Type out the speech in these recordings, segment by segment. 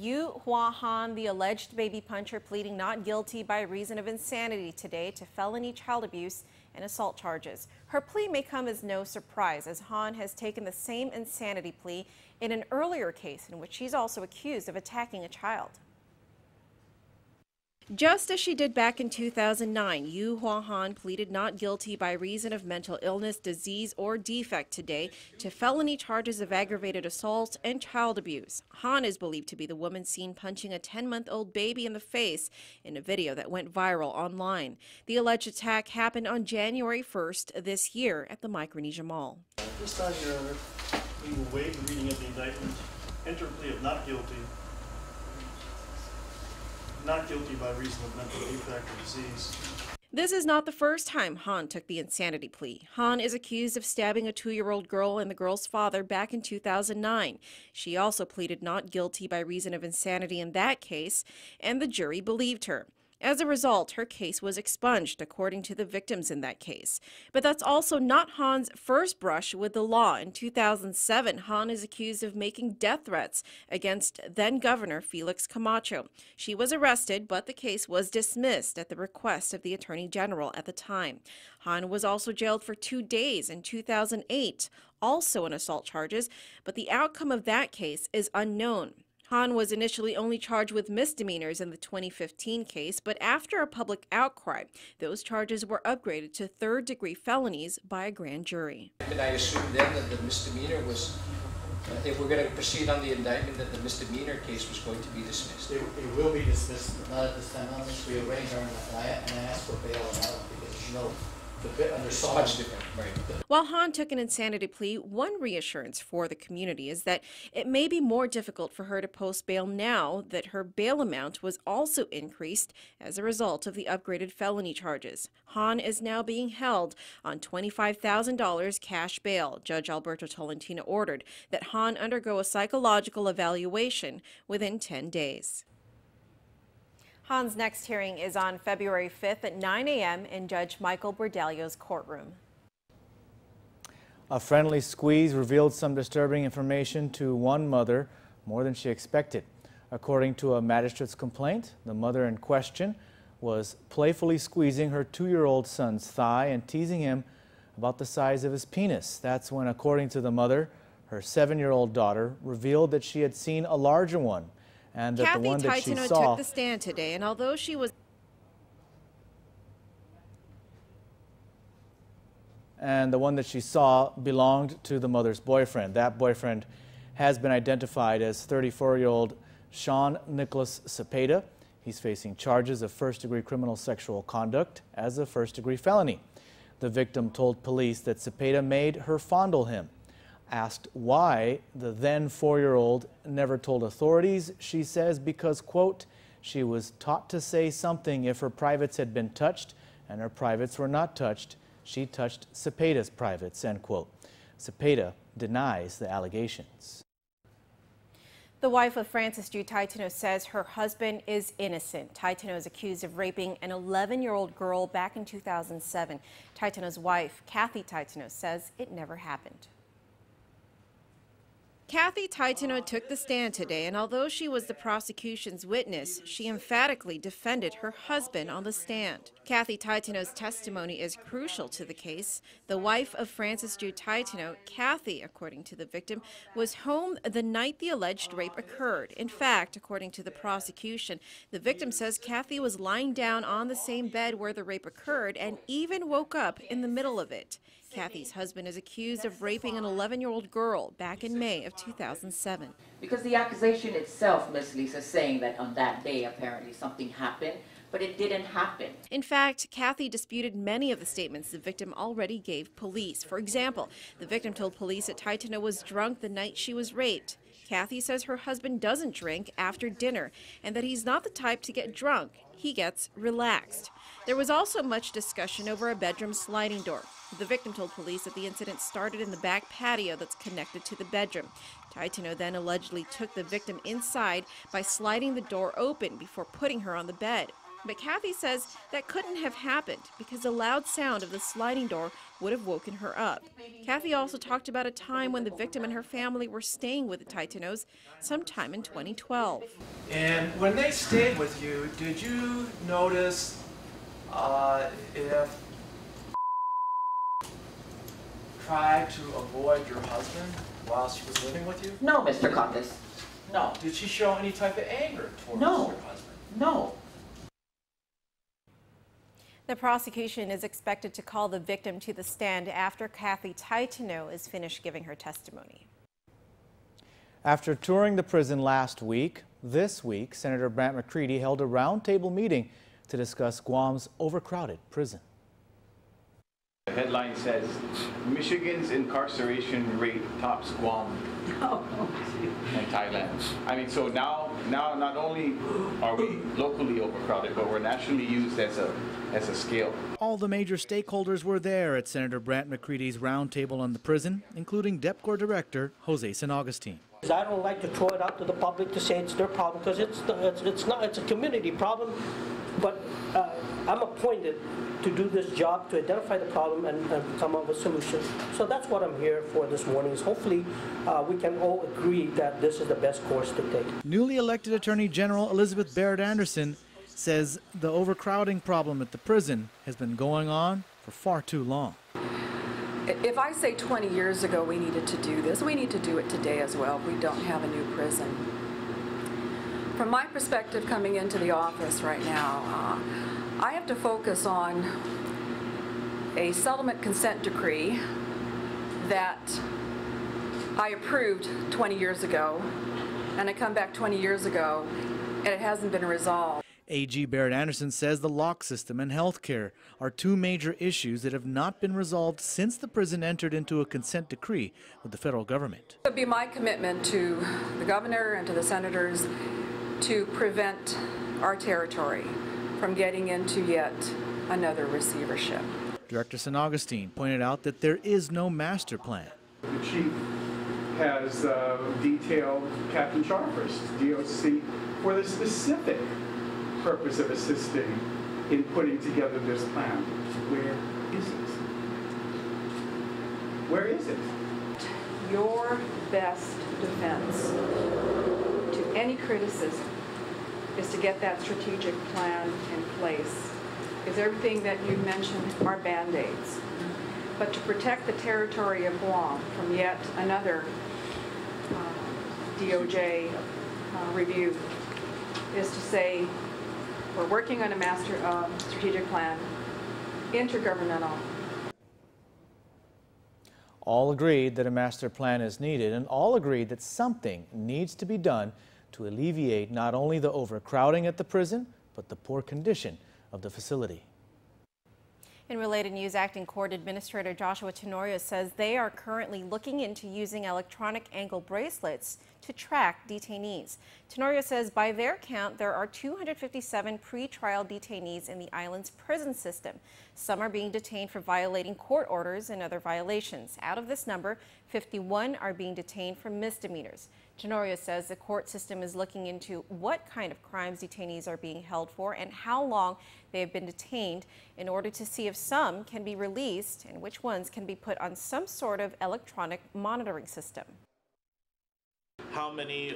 Yu Hua Han, the alleged baby puncher, pleading not guilty by reason of insanity today to felony child abuse and assault charges. Her plea may come as no surprise, as Han has taken the same insanity plea in an earlier case in which she's also accused of attacking a child. Just as she did back in 2009, Yu Hua Han pleaded not guilty by reason of mental illness, disease, or defect today to felony charges of aggravated assault and child abuse. Han is believed to be the woman seen punching a 10-month-old baby in the face in a video that went viral online. The alleged attack happened on January 1st this year at the Micronesia Mall. This time, Your Honor, we will waive the reading of the indictment, enter a plea of not guilty by reason of mental defect or disease. This is not the first time Han took the insanity plea. Han is accused of stabbing a 2-year-old girl and the girl's father back in 2009. She also pleaded not guilty by reason of insanity in that case, and the jury believed her. As a result, her case was expunged, according to the victims in that case. But that's also not Han's first brush with the law. In 2007, Han is accused of making death threats against then-Governor Felix Camacho. She was arrested, but the case was dismissed at the request of the Attorney General at the time. Han was also jailed for 2 days in 2008, also on assault charges, but the outcome of that case is unknown. Han was initially only charged with misdemeanors in the 2015 case, but after a public outcry, those charges were upgraded to third-degree felonies by a grand jury. And I assumed then that the misdemeanor was, if we're going to proceed on the indictment, that the misdemeanor case was going to be dismissed. It will be dismissed, but not at this time. Unless we arrange our, and I ask for bail on that one because, you know, the bit under It's much different, right? While Han took an insanity plea, one reassurance for the community is that it may be more difficult for her to post bail now that her bail amount was also increased as a result of the upgraded felony charges. Han is now being held on $25,000 cash bail. Judge Alberto Tolentino ordered that Han undergo a psychological evaluation within 10 days. Han's next hearing is on February 5th at 9 a.m. in Judge Michael Bordelio's courtroom. A friendly squeeze revealed some disturbing information to one mother, more than she expected. According to a magistrate's complaint, the mother in question was playfully squeezing her 2-year-old son's thigh and teasing him about the size of his penis. That's when, according to the mother, her 7-year-old daughter revealed that she had seen a larger one, and that Kathy the one that she Titano saw took the stand today, and although she was and the one that she saw belonged to the mother's boyfriend. That boyfriend has been identified as 34-year-old Sean Nicholas Cepeda. He's facing charges of first-degree criminal sexual conduct as a first-degree felony. The victim told police that Cepeda made her fondle him. Asked why the then 4-year-old never told authorities, she says because, quote, she was taught to say something if her privates had been touched and her privates were not touched. She touched Cepeda's privates, end quote. Cepeda denies the allegations. The wife of Francis Ju Titano says her husband is innocent. Titano is accused of raping an 11-year-old girl back in 2007. Titano's wife, Kathy Titano, says it never happened. Kathy Titano took the stand today, and although she was the prosecution's witness, she emphatically defended her husband on the stand. Kathy Titano's testimony is crucial to the case. The wife of Francis Ju Titano, Kathy, according to the victim, was home the night the alleged rape occurred. In fact, according to the prosecution, the victim says Kathy was lying down on the same bed where the rape occurred and even woke up in the middle of it. Kathy's husband is accused of raping an 11-year-old girl back in May of 2007. Because the accusation itself, Ms. Lisa, saying that on that day apparently something happened, but it didn't happen. In fact, Kathy disputed many of the statements the victim already gave police. For example, the victim told police that Titano was drunk the night she was raped. Kathy says her husband doesn't drink after dinner and that he's not the type to get drunk. He gets relaxed. There was also much discussion over a bedroom sliding door. The victim told police that the incident started in the back patio that's connected to the bedroom. Titano then allegedly took the victim inside by sliding the door open before putting her on the bed. But Kathy says that couldn't have happened because the loud sound of the sliding door would have woken her up. Kathy also talked about a time when the victim and her family were staying with the Taitanos sometime in 2012. And when they stayed with you, did you notice if tried to avoid your husband while she was living with you? No, Mr. Cottis. No. Did she show any type of anger towards No. your husband? No. The prosecution is expected to call the victim to the stand after Kathy Taitano is finished giving her testimony. After touring the prison last week, this week, Senator Brant McCready held a roundtable meeting to discuss Guam's overcrowded prison. The headline says, Michigan's incarceration rate tops Guam and Thailand. I mean, so now not only are we locally overcrowded, but we're nationally used as a scale. All the major stakeholders were there at Senator Brant McCready's roundtable on the prison, including DEPCOR Director Jose San Augustine. I don't like to throw it out to the public to say it's their problem, because it's a community problem. But I'm appointed to do this job, to identify the problem and come up with a solution. So that's what I'm here for this morning, is hopefully we can all agree that this is the best course to take. Newly elected Attorney General Elizabeth Barrett Anderson says the overcrowding problem at the prison has been going on for far too long. If I say 20 years ago we needed to do this, we need to do it today as well. We don't have a new prison. From my perspective, coming into the office right now, I have to focus on a settlement consent decree that I approved 20 years ago, and I come back 20 years ago, and it hasn't been resolved. AG Barrett Anderson says the lock system and health care are two major issues that have not been resolved since the prison entered into a consent decree with the federal government. It would be my commitment to the governor and to the senators to prevent our territory from getting into yet another receivership. Director San Augustine pointed out that there is no master plan. The chief has detailed Captain Sharper's DOC for the specific purpose of assisting in putting together this plan. Where is it? Where is it? Your best defense to any criticism is to get that strategic plan in place. Because everything that you mentioned are Band-Aids. But to protect the territory of Guam from yet another DOJ review is to say, we're working on a master strategic plan, intergovernmental. All agreed that a master plan is needed, and all agreed that something needs to be done to alleviate not only the overcrowding at the prison, but the poor condition of the facility. In related news, Acting Court Administrator Joshua Tenorio says they are currently looking into using electronic ankle bracelets to track detainees. Tenorio says by their count, there are 257 pre-trial detainees in the island's prison system. Some are being detained for violating court orders and other violations. Out of this number, 51 are being detained for misdemeanors. Tenorio says the court system is looking into what kind of crimes detainees are being held for and how long they have been detained in order to see if some can be released and which ones can be put on some sort of electronic monitoring system. How many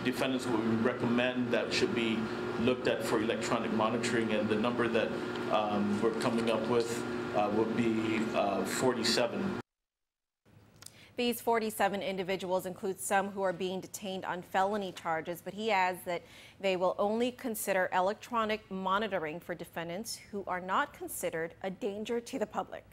defendants would we recommend that should be looked at for electronic monitoring? And the number that we're coming up with would be 47. These 47 individuals include some who are being detained on felony charges, but he adds that they will only consider electronic monitoring for defendants who are not considered a danger to the public.